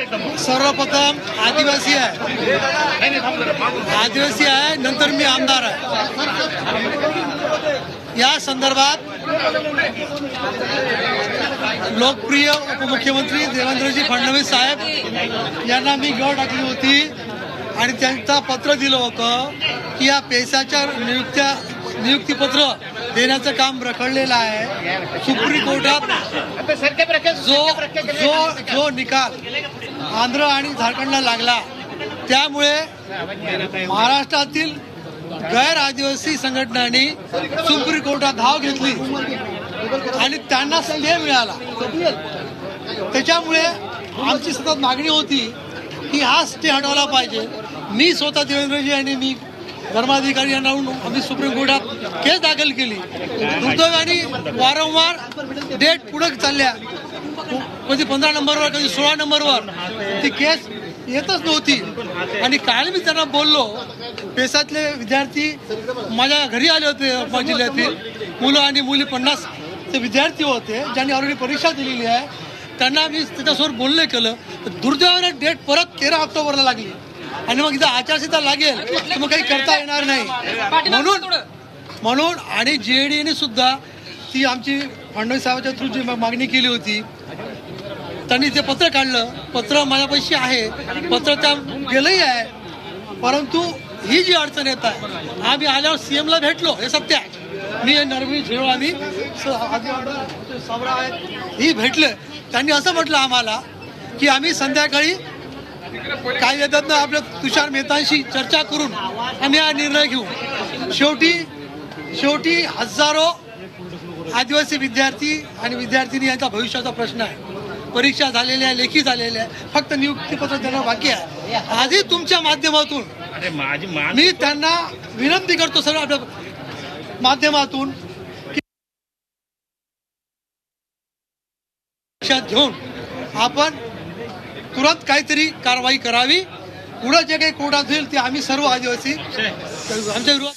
सर्वप्रथम आदिवासी आहे, नंतर मी आमदार आहे। या संदर्भात लोकप्रिय उपमुख्यमंत्री देवेंद्रजी फडणवीस साहेब यांना मी गळ टाकली होती आणि त्यांचा पत्र दिलं होतं की या पैशाच्या नियुक्तीपत्र देण्याचं काम रखडलेलं आहे। सुप्रीम कोर्टात जो निकाल आंध्र आणि झारखंडला लागला त्यामुळे महाराष्ट्रातील गैर आदिवासी संघटनांनी सुप्रीम कोर्टात धाव घेतली आणि त्यांना स्टे मिळाला। त्याच्यामुळे आमची सतत मागणी होती की हा स्टे हटवला पाहिजे। मी स्वतः देवेंद्रजी आणि मी धर्माधिकारी यांना आम्ही सुप्रीम कोर्टात केस दाखल केली। दुर्दैवाने वारंवार डेट पुढे चालल्या, कधी 15 नंबरवर कधी 16 नंबरवर ती केस येतच नव्हती। आणि काल मी त्यांना बोललो, पेसातले विद्यार्थी माझ्या घरी आले होते, जिल्ह्यातील मुलं आणि मुली 50 ते विद्यार्थी होते ज्यांनी ऑलरेडी परीक्षा दिलेली आहे। त्यांना मी त्याच्यासोबत बोलणे केलं तर दुर्दैवाने डेट परत 13 ऑक्टोबरला लागली आणि मग इथं आचारसंहिता लागेल तर मग काही करता येणार नाही म्हणून आणि JDने सुद्धा ती आमची फडणवीस साहेबांच्या थ्रू जी मागणी केली होती त्यांनी ते पत्र काढलं। पत्र माझ्यापाशी आहे, पत्र त्या गेलंही आहे, परंतु ही जी अडचण येत आहे, आम्ही आल्यावर CMला भेटलो, हे सत्य आहे। मी नरवी झेळो आम्ही सवरा आहेत ही भेटले। त्यांनी असं म्हटलं आम्हाला की आम्ही संध्याकाळी काय येतात ना आपल्या तुषार मेहतांशी चर्चा करून आम्ही हा निर्णय घेऊ। शेवटी हजारो आदिवासी विद्यार्थी आणि विद्यार्थिनी यांचा भविष्याचा प्रश्न आहे। परीक्षा झालेल्या आहे, लेखी झालेल्या आहे, फक्त नियुक्तीपत्र देणं बाकी आहे। आधी तुमच्या माध्यमातून मी त्यांना विनंती करतो सगळं आपल्या माध्यमातून की लक्षात घेऊन आपण तुरंत काहीतरी कारवाई करावी। पुढे जे काही कोर्टात होईल ते आम्ही सर्व आदिवासी आमच्या विरोधात